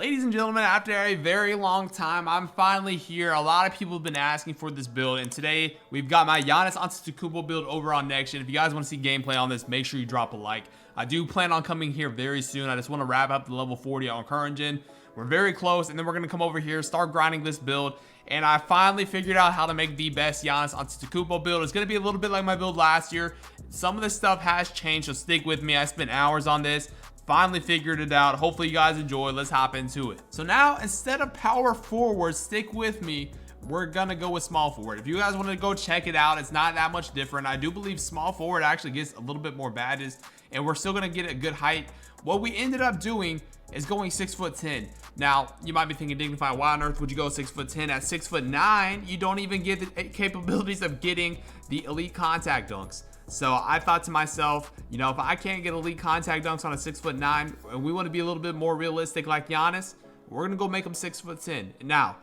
Ladies and gentlemen, after a very long time, I'm finally here. A lot of people have been asking for this build, and today we've got my Giannis Antetokounmpo build over on NextGen. If you guys want to see gameplay on this, make sure you drop a like. I do plan on coming here very soon. I just want to wrap up the level 40 on current gen. We're very close, and then we're going to come over here, start grinding this build, and I finally figured out how to make the best Giannis Antetokounmpo build. It's going to be a little bit like my build last year. Some of this stuff has changed, so stick with me. I spent hours on this. Finally figured it out. Hopefully you guys enjoy. Let's hop into it. So now, instead of power forward, stick with me, we're gonna go with small forward. If you guys want to go check it out, it's not that much different. I do believe small forward actually gets a little bit more badges, and we're still gonna get a good height. What we ended up doing is going 6'10". Now you might be thinking, Dignified, why on earth would you go 6'10"? At 6'9", you don't even get the capabilities of getting the elite contact dunks. So I thought to myself, you know, if I can't get elite contact dunks on a 6'9", and we want to be a little bit more realistic like Giannis, we're gonna go make him 6'10". Now,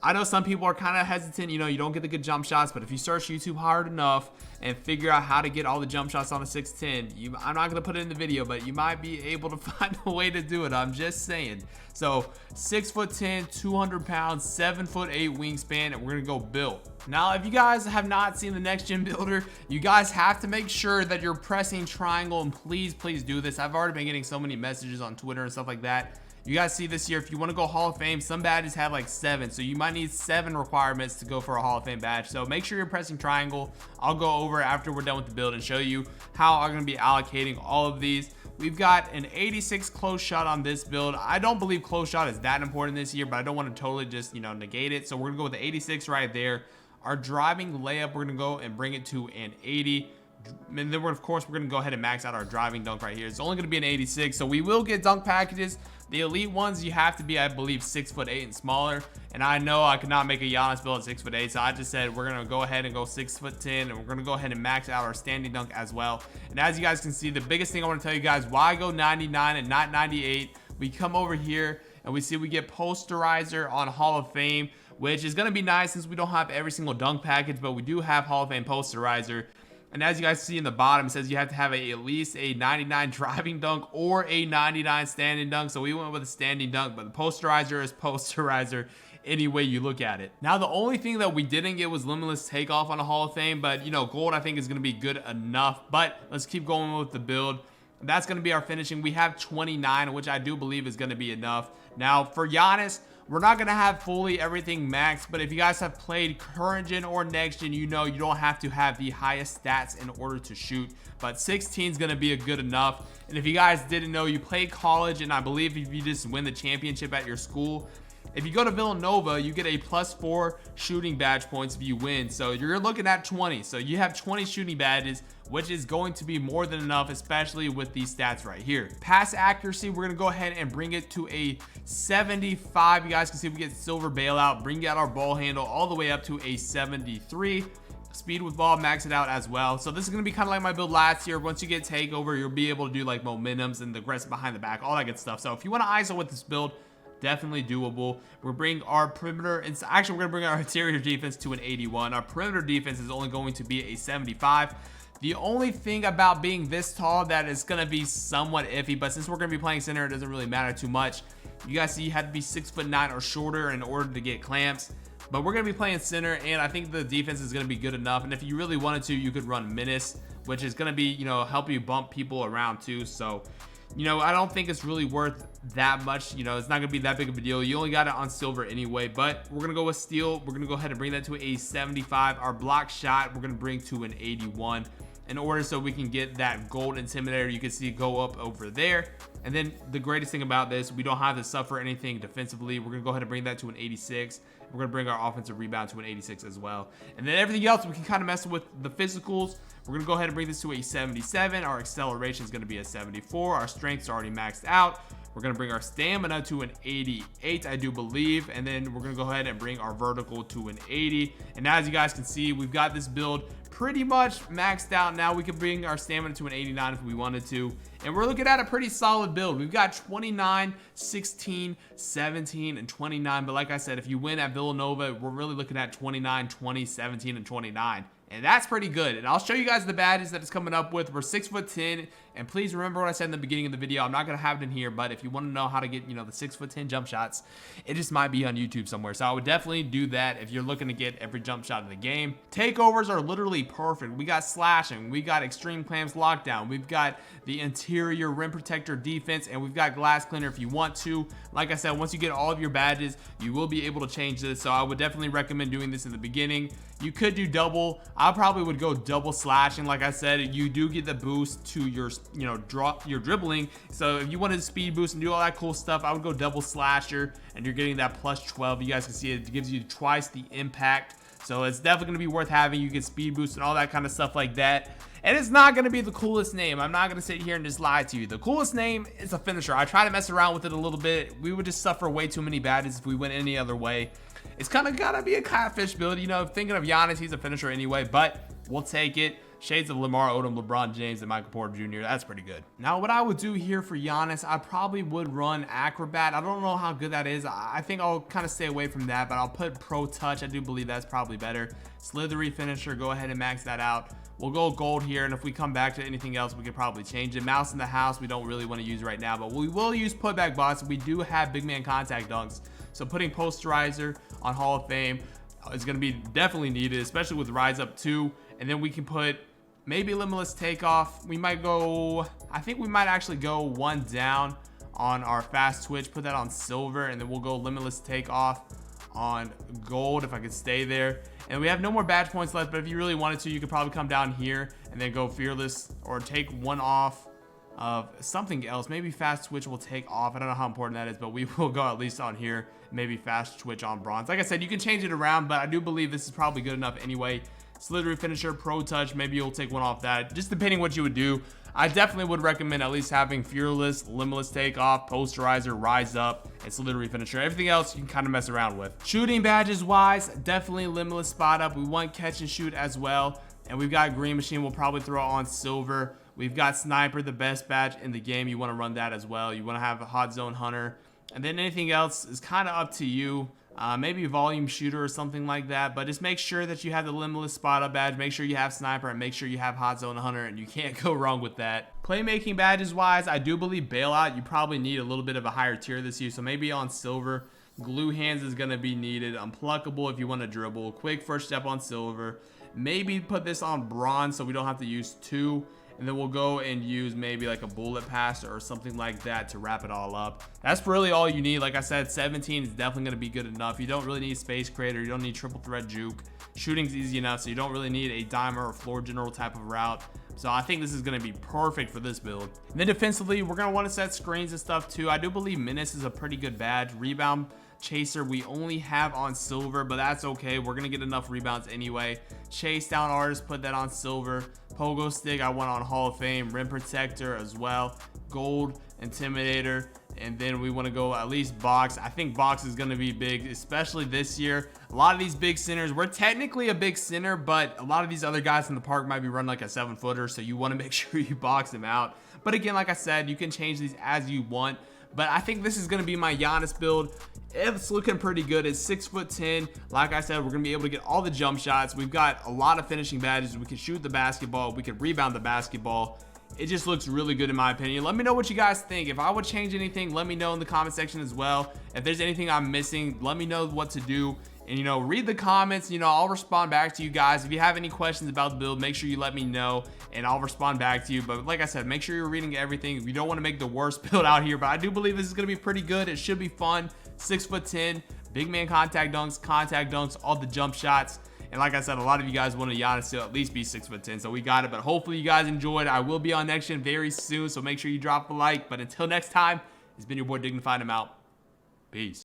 I know some people are kind of hesitant, you know, you don't get the good jump shots, but if you search YouTube hard enough and figure out how to get all the jump shots on a 6'10", I'm not gonna put it in the video, but you might be able to find a way to do it. I'm just saying. So 6'10", 200 pounds, 7'8" wingspan, and we're gonna go build. Now, if you guys have not seen the next gen builder, you guys have to make sure that you're pressing triangle, and please do this. I've already been getting so many messages on Twitter and stuff like that. You guys see this year, if you want to go Hall of Fame, some badges have like 7, so you might need 7 requirements to go for a Hall of Fame badge. So make sure you're pressing triangle. I'll go over after we're done with the build and show you how I'm going to be allocating all of these. We've got an 86 close shot on this build. I don't believe close shot is that important this year, but I don't want to totally just, you know, negate it. So we're gonna go with the 86 right there. Our driving layup, we're gonna go and bring it to an 80. And then of course we're gonna go ahead and max out our driving dunk right here. It's only gonna be an 86, so we will get dunk packages. The elite ones, you have to be, I believe, 6'8" and smaller. And I know I could not make a Giannis build at 6'8", so I just said we're gonna go ahead and go 6'10", and we're gonna go ahead and max out our standing dunk as well. And as you guys can see, the biggest thing I want to tell you guys, why go 99 and not 98? We come over here and we see we get posterizer on Hall of Fame, which is gonna be nice since we don't have every single dunk package, but we do have Hall of Fame posterizer. And as you guys see in the bottom, it says you have to have at least a 99 driving dunk or a 99 standing dunk. So we went with a standing dunk, but the posterizer is posterizer any way you look at it. Now, the only thing that we didn't get was limitless takeoff on a Hall of Fame, but you know, gold I think is gonna be good enough. But let's keep going with the build. That's gonna be our finishing. We have 29, which I do believe is gonna be enough. Now for Giannis, we're not gonna have fully everything maxed, but if you guys have played current gen or next gen, you know you don't have to have the highest stats in order to shoot, but 16 is gonna be a good enough. And if you guys didn't know, you play college, and I believe if you just win the championship at your school, if you go to Villanova, you get a +4 shooting badge points if you win. So you're looking at 20. So you have 20 shooting badges, which is going to be more than enough, especially with these stats right here. Pass accuracy, we're gonna go ahead and bring it to a 75. You guys can see we get silver bailout, bring out our ball handle all the way up to a 73. Speed with ball, max it out as well. So this is gonna be kind of like my build last year. Once you get takeover, you'll be able to do like momentums and the aggressive behind the back, all that good stuff. So if you want to ISO with this build, definitely doable. We're bring our perimeter, and actually we're gonna bring our interior defense to an 81. Our perimeter defense is only going to be a 75. The only thing about being this tall that is gonna be somewhat iffy, but since we're gonna be playing center, it doesn't really matter too much. You guys see you have to be 6'9" or shorter in order to get clamps, but we're gonna be playing center, and I think the defense is gonna be good enough. And if you really wanted to, you could run menace, which is gonna be, you know, help you bump people around too. So, you know, I don't think it's really worth that much. You know, it's not gonna be that big of a deal. You only got it on silver anyway, but we're gonna go with steel. We're gonna go ahead and bring that to a 75. Our block shot, we're gonna bring to an 81 in order so we can get that gold intimidator. You can see go up over there. And then the greatest thing about this, we don't have to suffer anything defensively. We're gonna go ahead and bring that to an 86. We're gonna bring our offensive rebound to an 86 as well. And then everything else, we can kind of mess with the physicals. We're gonna go ahead and bring this to a 77. Our acceleration is gonna be a 74. Our strength's already maxed out. We're gonna bring our stamina to an 88, I do believe. And then we're gonna go ahead and bring our vertical to an 80. And as you guys can see, we've got this build pretty much maxed out. Now we can bring our stamina to an 89 if we wanted to. And we're looking at a pretty solid build. We've got 29, 16, 17, and 29. But like I said, if you win at Villanova, we're really looking at 29, 20, 17, and 29. And that's pretty good. And I'll show you guys the badges that it's coming up with. We're 6'10", and please remember what I said in the beginning of the video. I'm not going to have it in here, but if you want to know how to get, the 6'10" jump shots, it just might be on YouTube somewhere. So I would definitely do that if you're looking to get every jump shot in the game. Takeovers are literally perfect. We got slashing, we got extreme clamps lockdown, we've got the interior rim protector defense, and we've got glass cleaner if you want to. Like I said, once you get all of your badges, you will be able to change this. So I would definitely recommend doing this in the beginning. You could do double. I probably would go double slashing. Like I said, you do get the boost to your, your dribbling. So if you wanted to speed boost and do all that cool stuff, I would go double slasher, and you're getting that plus 12. You guys can see it gives you twice the impact. So it's definitely going to be worth having. You get speed boost and all that kind of stuff like that. And it's not going to be the coolest name. I'm not going to sit here and just lie to you. The coolest name is a finisher. I try to mess around with it a little bit. We would just suffer way too many badges if we went any other way. It's kind of got to be a catfish build. Thinking of Giannis, he's a finisher anyway, but we'll take it. Shades of Lamar Odom, LeBron James, and Michael Porter Jr. That's pretty good. Now, what I would do here for Giannis, I probably would run Acrobat. I don't know how good that is. I think I'll kind of stay away from that, but I'll put Pro Touch. I do believe that's probably better. Slithery finisher, go ahead and max that out. We'll go gold here, and if we come back to anything else, we could probably change it. Mouse in the house, we don't really want to use right now, but we will use putback bots. We do have big man contact dunks, so putting posterizer on Hall of Fame is going to be definitely needed, especially with Rise Up 2. And then we can put maybe Limitless Takeoff. We might go, I think we might actually go one down on our fast twitch, put that on silver, and then we'll go Limitless Takeoff on gold if I could stay there. And we have no more badge points left, but if you really wanted to, you could probably come down here and then go fearless, or take one off of something else. Maybe fast twitch will take off. I don't know how important that is, but we will go at least on here. Maybe fast twitch on bronze. Like I said, you can change it around, but I do believe this is probably good enough anyway. Slithery finisher, Pro Touch, maybe you'll take one off that, just depending what you would do. I definitely would recommend at least having fearless, Limitless Takeoff, posterizer, Rise Up, and Slithery finisher. Everything else you can kind of mess around with. Shooting badges wise, definitely Limitless Spot Up. We want catch and shoot as well, and we've got Green Machine. We'll probably throw on silver. We've got Sniper, the best badge in the game. You want to run that as well. You want to have a Hot Zone Hunter, and then anything else is kind of up to you. Maybe volume shooter or something like that, but just make sure that you have the Limitless Spot Up badge, make sure you have Sniper, and make sure you have Hot Zone Hunter, and you can't go wrong with that. Playmaking badges wise, I do believe Bailout, you probably need a little bit of a higher tier this year, so maybe on silver. Glue Hands is going to be needed. Unpluckable if you want to dribble. Quick First Step on silver. Maybe put this on bronze so we don't have to use two. And then we'll go and use maybe like a bullet pass or something like that to wrap it all up. That's really all you need. Like I said, 17 is definitely going to be good enough. You don't really need Space Creator. You don't need triple threat juke. Shooting's easy enough, so you don't really need a dimer or floor general type of route. So I think this is going to be perfect for this build. And then defensively, we're going to want to set screens and stuff too. I do believe Menace is a pretty good badge. Rebound Chaser we only have on silver, but that's okay. We're gonna get enough rebounds anyway. Chase down artist, put that on silver. Pogo stick I want on Hall of Fame. Rim protector as well. Gold intimidator, and then we want to go at least box. I think box is going to be big, especially this year. A lot of these big centers, we're technically a big center, but a lot of these other guys in the park might be running like a 7-footer, so you want to make sure you box them out. But again, like I said, you can change these as you want. But I think this is going to be my Giannis build. It's looking pretty good. It's 6'10". Like I said, we're going to be able to get all the jump shots. We've got a lot of finishing badges. We can shoot the basketball. We can rebound the basketball. It just looks really good in my opinion. Let me know what you guys think. If I would change anything, let me know in the comment section as well. If there's anything I'm missing, let me know what to do. And, you know, read the comments. You know, I'll respond back to you guys. If you have any questions about the build, make sure you let me know, and I'll respond back to you. But like I said, make sure you're reading everything. We don't want to make the worst build out here, but I do believe this is going to be pretty good. It should be fun. 6'10", big man contact dunks, all the jump shots. And like I said, a lot of you guys wanted Giannis to at least be 6'10", so we got it. But hopefully you guys enjoyed. I will be on next gen very soon, so make sure you drop a like. But until next time, it's been your boy Dignified. I'm out. Peace.